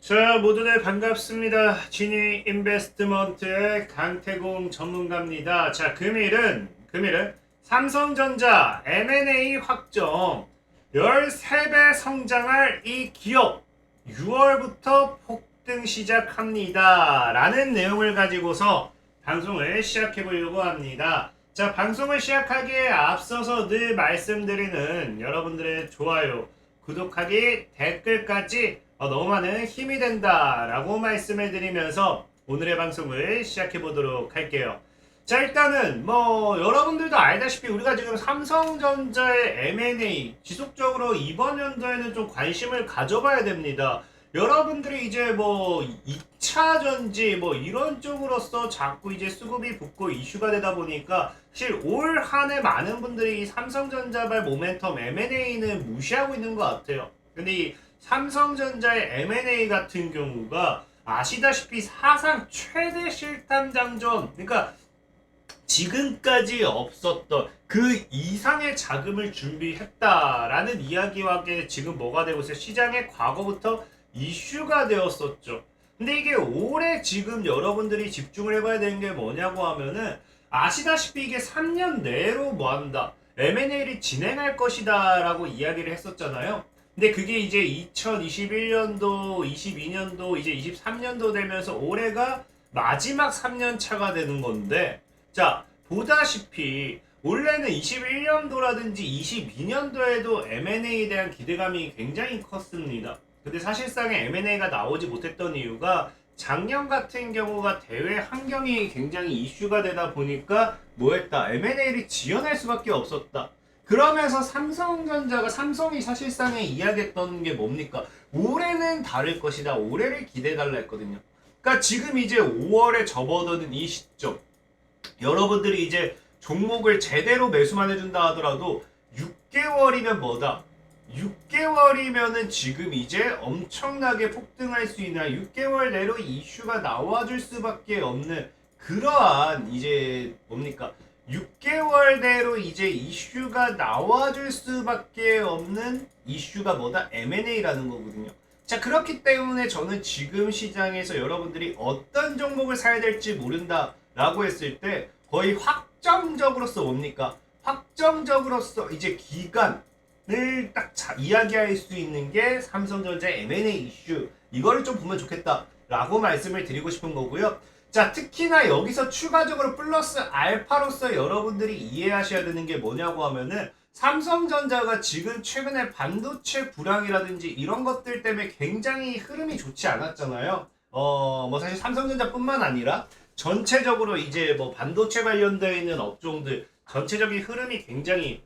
자, 모두들 반갑습니다. 지니 인베스트먼트의 강태공 전문가입니다. 자, 금일은 삼성전자 M&A 확정 13배 성장할 이 기업 6월부터 폭등 시작합니다. 라는 내용을 가지고서 방송을 시작해 보려고 합니다. 자, 방송을 시작하기에 앞서서 늘 말씀드리는 여러분들의 좋아요, 구독하기, 댓글까지 너무 많은 힘이 된다라고 말씀을 드리면서 오늘의 방송을 시작해 보도록 할게요. 자, 일단은 여러분들도 알다시피 우리가 지금 삼성전자의 M&A 지속적으로 이번 연도에는 좀 관심을 가져봐야 됩니다. 여러분들이 이제 2차 전지 이런 쪽으로서 자꾸 이제 수급이 붙고 이슈가 되다 보니까 사실 올 한 해 많은 분들이 이 삼성전자발 모멘텀 M&A는 무시하고 있는 것 같아요. 근데 이 삼성전자의 M&A 같은 경우가 아시다시피 사상 최대 실탄 장전, 그러니까 지금까지 없었던 그 이상의 자금을 준비했다라는 이야기와 함께 지금 뭐가 되고 있어요? 시장에 과거부터 이슈가 되었었죠. 근데 이게 올해 지금 여러분들이 집중을 해봐야 되는 게 뭐냐고 하면은 아시다시피 이게 3년 내로 뭐한다, M&A를 진행할 것이다 라고 이야기를 했었잖아요. 근데 그게 이제 2021년도, 22년도, 이제 23년도 되면서 올해가 마지막 3년 차가 되는 건데, 자, 보다시피 원래는 21년도라든지 22년도에도 M&A에 대한 기대감이 굉장히 컸습니다. 근데 사실상의 M&A가 나오지 못했던 이유가 작년 같은 경우가 대외 환경이 굉장히 이슈가 되다 보니까 뭐했다, M&A를 지연할 수밖에 없었다. 그러면서 삼성이 사실상에 이야기했던 게 뭡니까? 올해는 다를 것이다. 올해를 기대달라 했거든요. 그러니까 지금 이제 5월에 접어드는 이 시점, 여러분들이 이제 종목을 제대로 매수만 해준다 하더라도 6개월이면 뭐다? 6개월이면은 지금 이제 엄청나게 폭등할 수 있는 6개월 내로 이슈가 나와줄 수밖에 없는 그러한 이제 뭡니까? 6개월 내로 이제 이슈가 나와줄 수밖에 없는 이슈가 뭐다? M&A라는 거거든요. 자, 그렇기 때문에 저는 지금 시장에서 여러분들이 어떤 종목을 사야 될지 모른다 라고 했을 때 거의 확정적으로서 뭡니까? 확정적으로서 이제 기간을 딱 이야기할 수 있는 게 삼성전자 M&A 이슈, 이거를 좀 보면 좋겠다 라고 말씀을 드리고 싶은 거고요. 자, 특히나 여기서 추가적으로 플러스 알파로서 여러분들이 이해하셔야 되는 게 뭐냐고 하면은 삼성전자가 지금 최근에 반도체 불황이라든지 이런 것들 때문에 굉장히 흐름이 좋지 않았잖아요. 사실 삼성전자뿐만 아니라 전체적으로 이제 반도체 관련되어 있는 업종들 전체적인 흐름이 굉장히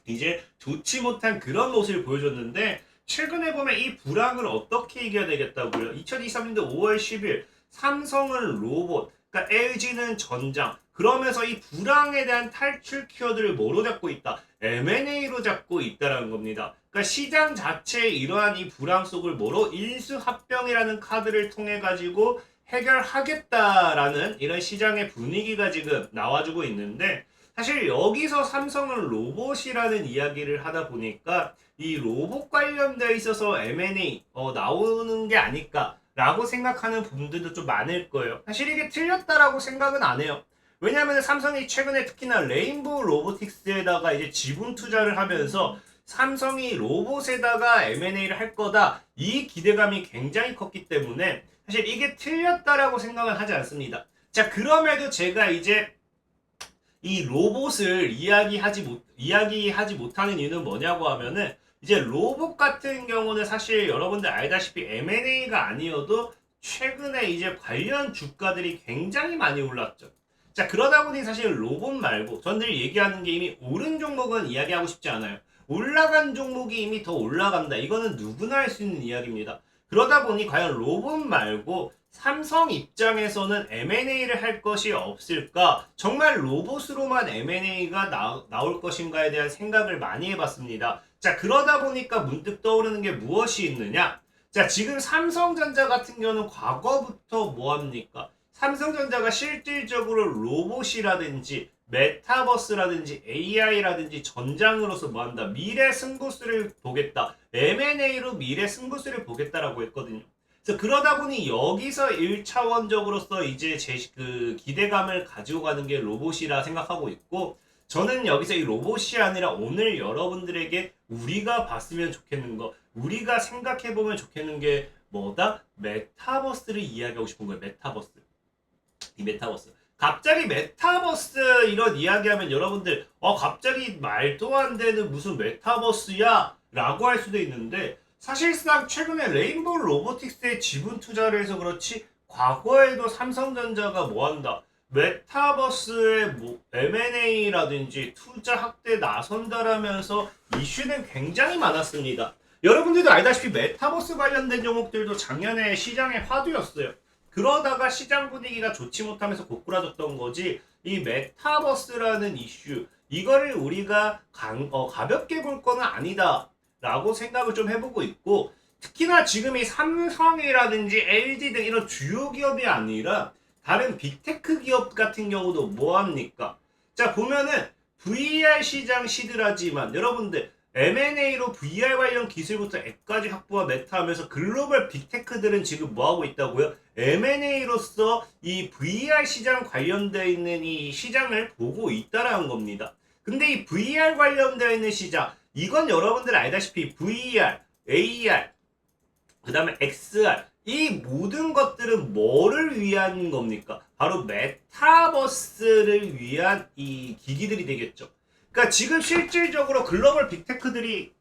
이제 좋지 못한 그런 모습을 보여줬는데, 최근에 보면 이 불황을 어떻게 이겨야 되겠다고요? 2023년도 5월 10일 삼성은 로봇, 그러니까 LG는 전장. 그러면서 이 불황에 대한 탈출 키워드를 뭐로 잡고 있다? M&A로 잡고 있다라는 겁니다. 그러니까 시장 자체의 이러한 이 불황 속을 뭐로? 일수합병이라는 카드를 통해 가지고 해결하겠다라는 이런 시장의 분위기가 지금 나와주고 있는데, 사실 여기서 삼성은 로봇이라는 이야기를 하다 보니까 이 로봇 관련되어 있어서 M&A 나오는 게 아닐까라고 생각하는 분들도 좀 많을 거예요. 사실 이게 틀렸다라고 생각은 안 해요. 왜냐하면 삼성이 최근에 특히나 레인보우 로보틱스에다가 이제 지분 투자를 하면서 삼성이 로봇에다가 M&A를 할 거다, 이 기대감이 굉장히 컸기 때문에 사실 이게 틀렸다라고 생각은 하지 않습니다. 자, 그럼에도 제가 이제 이 로봇을 이야기하지 못하는 이유는 뭐냐고 하면은, 이제 로봇 같은 경우는 사실 여러분들 알다시피 M&A가 아니어도 최근에 이제 관련 주가들이 굉장히 많이 올랐죠. 자, 그러다 보니 사실 로봇 말고 전들 얘기하는 게 이미 오른 종목은 이야기하고 싶지 않아요. 올라간 종목이 이미 더 올라간다. 이거는 누구나 할 수 있는 이야기입니다. 그러다 보니 과연 로봇 말고 삼성 입장에서는 M&A를 할 것이 없을까? 정말 로봇으로만 M&A가 나올 것인가에 대한 생각을 많이 해봤습니다. 자, 그러다 보니까 문득 떠오르는 게 무엇이 있느냐? 자, 지금 삼성전자 같은 경우는 과거부터 뭐합니까? 삼성전자가 실질적으로 로봇이라든지 메타버스라든지 AI라든지 전장으로서 뭐한다? 미래 승부수를 보겠다. M&A로 미래 승부수를 보겠다라고 했거든요. 그래서 그러다 보니 여기서 1차원적으로서 이제 그 기대감을 가지고 가는 게 로봇이라 생각하고 있고, 저는 여기서 이 로봇이 아니라 오늘 여러분들에게 우리가 봤으면 좋겠는 거, 우리가 생각해보면 좋겠는 게 뭐다? 메타버스를 이야기하고 싶은 거예요. 메타버스. 이 메타버스. 갑자기 메타버스 이런 이야기하면 여러분들 갑자기 말도 안 되는 무슨 메타버스야? 라고 할 수도 있는데, 사실상 최근에 레인보우 로보틱스에 지분 투자를 해서 그렇지 과거에도 삼성전자가 뭐한다? 메타버스에 뭐 M&A라든지 투자 확대 나선다라면서 이슈는 굉장히 많았습니다. 여러분들도 알다시피 메타버스 관련된 종목들도 작년에 시장의 화두였어요. 그러다가 시장 분위기가 좋지 못하면서 고꾸라졌던 거지, 이 메타버스라는 이슈 이거를 우리가 가볍게 볼 거는 아니다 라고 생각을 좀 해보고 있고, 특히나 지금 이 삼성이라든지 LG 등 이런 주요 기업이 아니라 다른 빅테크 기업 같은 경우도 뭐합니까? 자, 보면은 VR 시장 시들하지만 여러분들 M&A로 VR 관련 기술부터 앱까지 확보와 메타하면서 글로벌 빅테크들은 지금 뭐하고 있다고요? M&A로서 이 VR 시장 관련되어 있는 이 시장을 보고 있다라는 겁니다. 근데 이 VR 관련되어 있는 시장, 이건 여러분들 알다시피 VR, AR, 그 다음에 XR, 이 모든 것들은 뭐를 위한 겁니까? 바로 메타버스를 위한 이 기기들이 되겠죠. 그러니까 지금 실질적으로 글로벌 빅테크들이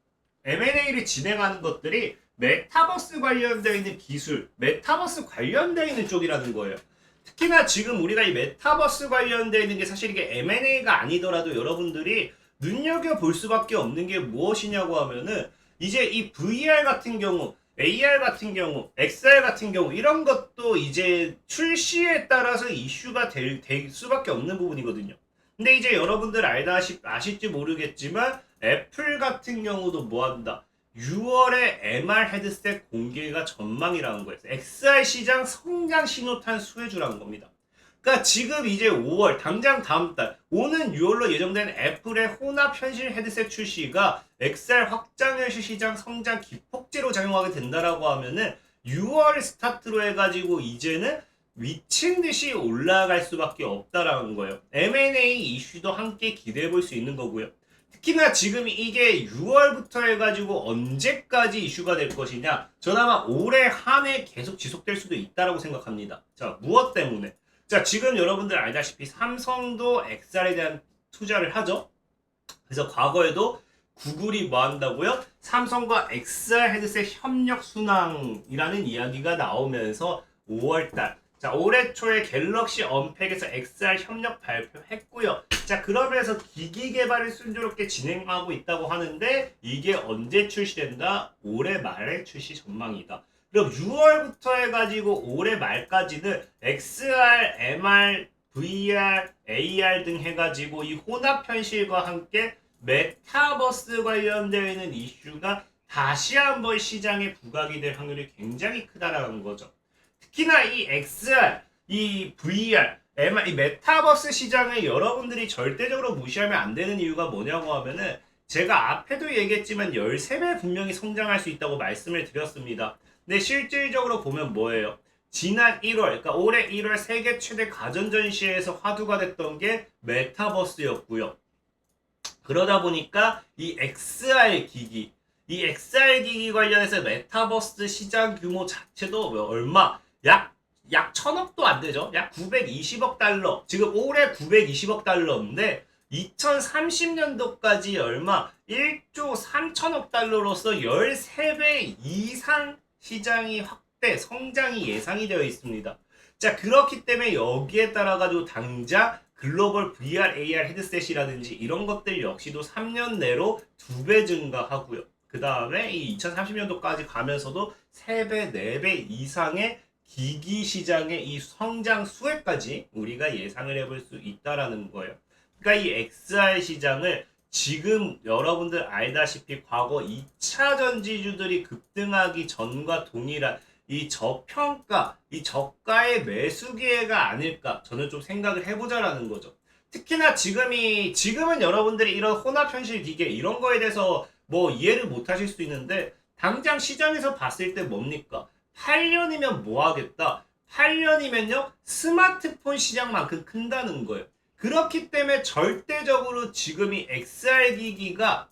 M&A를 진행하는 것들이 메타버스 관련되어 있는 기술, 메타버스 관련되어 있는 쪽이라는 거예요. 특히나 지금 우리가 이 메타버스 관련되어 있는 게 사실 이게 M&A가 아니더라도 여러분들이 눈여겨볼 수밖에 없는 게 무엇이냐고 하면은, 이제 이 VR 같은 경우, AR 같은 경우, XR 같은 경우 이런 것도 이제 출시에 따라서 이슈가 될 수밖에 없는 부분이거든요. 근데 이제 여러분들 아실지 모르겠지만 애플 같은 경우도 뭐한다? 6월에 MR 헤드셋 공개가 전망이라는 거예요. XR 시장 성장 신호탄 수혜주라는 겁니다. 그러니까 지금 이제 5월 당장 다음 달 오는 6월로 예정된 애플의 혼합 현실 헤드셋 출시가 XR 확장 현실 시장 성장 기폭제로 작용하게 된다라고 하면은 6월 스타트로 해가지고 이제는 미친 듯이 올라갈 수밖에 없다라는 거예요. M&A 이슈도 함께 기대해 볼 수 있는 거고요. 특히나 지금 이게 6월부터 해가지고 언제까지 이슈가 될 것이냐? 저는 아마 올해 한 해 계속 지속될 수도 있다라고 생각합니다. 자, 무엇 때문에? 자, 지금 여러분들 알다시피 삼성도 XR에 대한 투자를 하죠. 그래서 과거에도 구글이 뭐 한다고요? 삼성과 XR 헤드셋 협력 순항이라는 이야기가 나오면서 5월달, 자, 올해 초에 갤럭시 언팩에서 XR 협력 발표했고요. 자, 그러면서 기기 개발을 순조롭게 진행하고 있다고 하는데 이게 언제 출시된다? 올해 말에 출시 전망이다. 그럼 6월부터 해가지고 올해 말까지는 XR, MR, VR, AR 등 해가지고 이 혼합 현실과 함께 메타버스 관련되어 있는 이슈가 다시 한번 시장에 부각이 될 확률이 굉장히 크다라는 거죠. 특히나 이 XR, 이 VR, MR, 이 메타버스 시장을 여러분들이 절대적으로 무시하면 안 되는 이유가 뭐냐고 하면은, 제가 앞에도 얘기했지만 13배 분명히 성장할 수 있다고 말씀을 드렸습니다. 근데 실질적으로 보면 뭐예요? 지난 1월, 그러니까 올해 1월 세계 최대 가전전시회에서 화두가 됐던 게 메타버스였고요. 그러다 보니까 이 XR 기기, 이 XR 기기 관련해서 메타버스 시장 규모 자체도 얼마? 약 1000억도 안 되죠. 약 920억 달러. 지금 올해 920억 달러인데 2030년도까지 얼마? 1조 3천억 달러로서 13배 이상 시장이 확대, 성장이 예상이 되어 있습니다. 자, 그렇기 때문에 여기에 따라 가지고 당장 글로벌 VR, AR 헤드셋이라든지 이런 것들 역시도 3년 내로 2배 증가하고요. 그 다음에 이 2030년도까지 가면서도 3배, 4배 이상의 기기 시장의 이 성장 수혜까지 우리가 예상을 해볼 수 있다라는 거예요. 그러니까 이 XR 시장을 지금 여러분들 알다시피 과거 2차 전지주들이 급등하기 전과 동일한 이 저평가, 이 저가의 매수 기회가 아닐까 저는 좀 생각을 해보자라는 거죠. 특히나 지금은 여러분들이 이런 혼합 현실 기계 이런 거에 대해서 뭐 이해를 못 하실 수 있는데 당장 시장에서 봤을 때 뭡니까? 8년이면 뭐 하겠다? 8년이면요 스마트폰 시장만큼 큰다는 거예요. 그렇기 때문에 절대적으로 지금 이 XR 기기가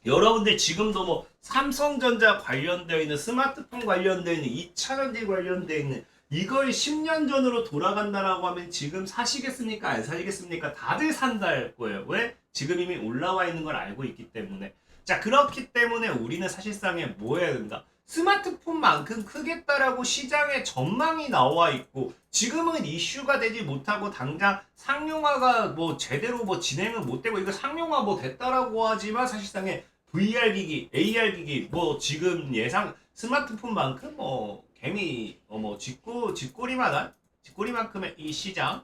여러분들 지금도 뭐 삼성전자 관련되어 있는 스마트폰 관련되어 있는 2차전지 관련되어 있는 이걸 10년 전으로 돌아간다라고 하면 지금 사시겠습니까? 안 사시겠습니까? 다들 산다 할 거예요. 왜? 지금 이미 올라와 있는 걸 알고 있기 때문에. 자, 그렇기 때문에 우리는 사실상에 뭐 해야 된다? 스마트폰만큼 크겠다라고 시장에 전망이 나와 있고 지금은 이슈가 되지 못하고 당장 상용화가 뭐 제대로 뭐 진행은 못 되고 이거 상용화 뭐 됐다라고 하지만 사실상에 VR 기기, AR 기기 뭐 지금 예상 스마트폰만큼 뭐 개미 뭐 쥐꼬리만큼의 이 시장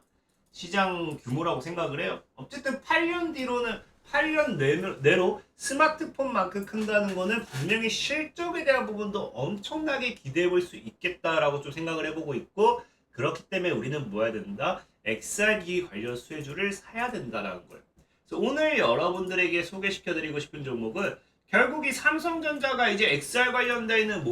규모라고 생각을 해요. 어쨌든 8년 뒤로는 8년 내로 스마트폰만큼 큰다는 거는 분명히 실적에 대한 부분도 엄청나게 기대해 볼 수 있겠다라고 좀 생각을 해보고 있고 그렇기 때문에 우리는 뭐 해야 된다? XR기 관련 수혜주를 사야 된다라는 거예요. 그래서 오늘 여러분들에게 소개시켜드리고 싶은 종목은 결국 이 삼성전자가 이제 XR 관련되어 있는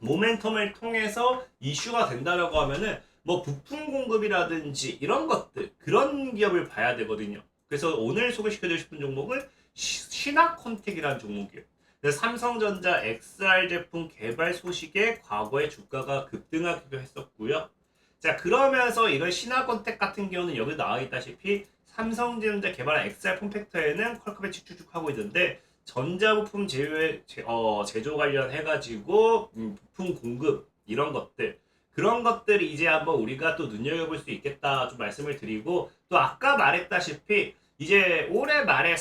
모멘텀을 통해서 이슈가 된다라고 하면은 뭐 부품 공급이라든지 이런 것들 그런 기업을 봐야 되거든요. 그래서 오늘 소개시켜드리고 싶은 종목은 신화콘텍이라는 종목이에요. 삼성전자 XR 제품 개발 소식에 과거에 주가가 급등하기도 했었고요. 자 그러면서 이런 신화콘텍 같은 경우는 여기 나와 있다시피 삼성전자 개발한 XR 폼팩터에는 퀄컴에 축축하고 있는데 전자부품 제조 관련해가지고 부품 공급 이런 것들 그런 것들이 이제 한번 우리가 또 눈여겨볼 수 있겠다 좀 말씀을 드리고 또 아까 말했다시피 이제 올해 말에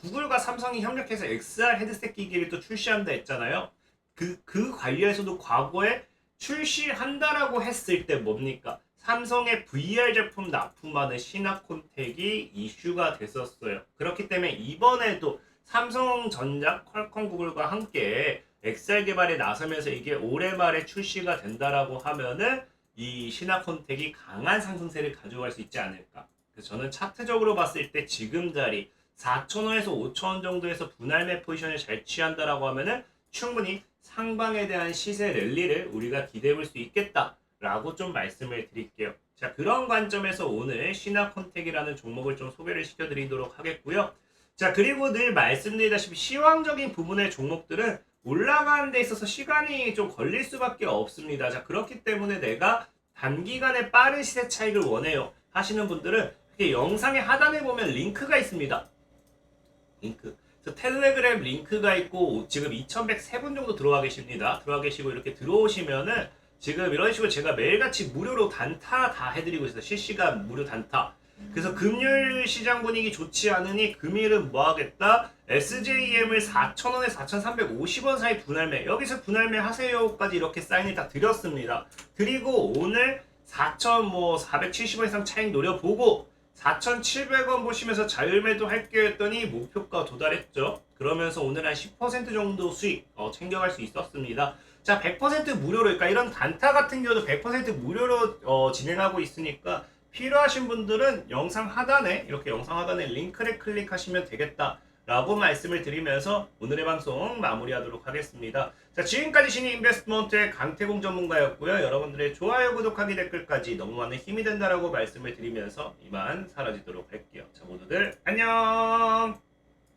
구글과 삼성이 협력해서 XR 헤드셋 기기를 또 출시한다 했잖아요. 그 관련해서도 과거에 출시한다라고 했을 때 뭡니까? 삼성의 VR 제품 납품하는 신화콘텍이 이슈가 됐었어요. 그렇기 때문에 이번에도 삼성전자, 퀄컴, 구글과 함께 XR 개발에 나서면서 이게 올해 말에 출시가 된다라고 하면은 이 신화콘텍이 강한 상승세를 가져갈 수 있지 않을까. 그래서 저는 차트적으로 봤을 때 지금 자리 4,000원에서 5,000원 정도에서 분할매 포지션을 잘 취한다라고 하면은 충분히 상방에 대한 시세 랠리를 우리가 기대해 볼 수 있겠다라고 좀 말씀을 드릴게요. 자, 그런 관점에서 오늘 신화콘텍이라는 종목을 좀 소개를 시켜드리도록 하겠고요. 자, 그리고 늘 말씀드리다시피 시황적인 부분의 종목들은 올라가는 데 있어서 시간이 좀 걸릴 수밖에 없습니다. 자, 그렇기 때문에 내가 단기간에 빠른 시세 차익을 원해요 하시는 분들은 영상의 하단에 보면 링크가 있습니다. 링크. 그래서 텔레그램 링크가 있고 지금 2103분 정도 들어와 계십니다. 들어와 계시고 이렇게 들어오시면은 지금 이런 식으로 제가 매일같이 무료로 단타 다 해드리고 있어요. 실시간 무료 단타. 그래서 금요일 시장 분위기 좋지 않으니 금일은 뭐 하겠다? SJM을 4,000원에 4,350원 사이 분할매. 여기서 분할매 하세요까지 이렇게 사인을 다 드렸습니다. 그리고 오늘 4,470원 이상 차익 노려보고 4,700원 보시면서 자율매도 할게요 했더니 목표가 도달했죠. 그러면서 오늘 한 10% 정도 수익 챙겨갈 수 있었습니다. 자, 100% 무료로, 그러니까 이런 단타 같은 경우도 100% 무료로 진행하고 있으니까 필요하신 분들은 영상 하단에 이렇게 영상 하단에 링크를 클릭하시면 되겠다 라고 말씀을 드리면서 오늘의 방송 마무리하도록 하겠습니다. 자, 지금까지 신의 인베스트먼트의 강태공 전문가였고요. 여러분들의 좋아요, 구독하기, 댓글까지 너무 많은 힘이 된다라고 말씀을 드리면서 이만 사라지도록 할게요. 자, 모두들 안녕.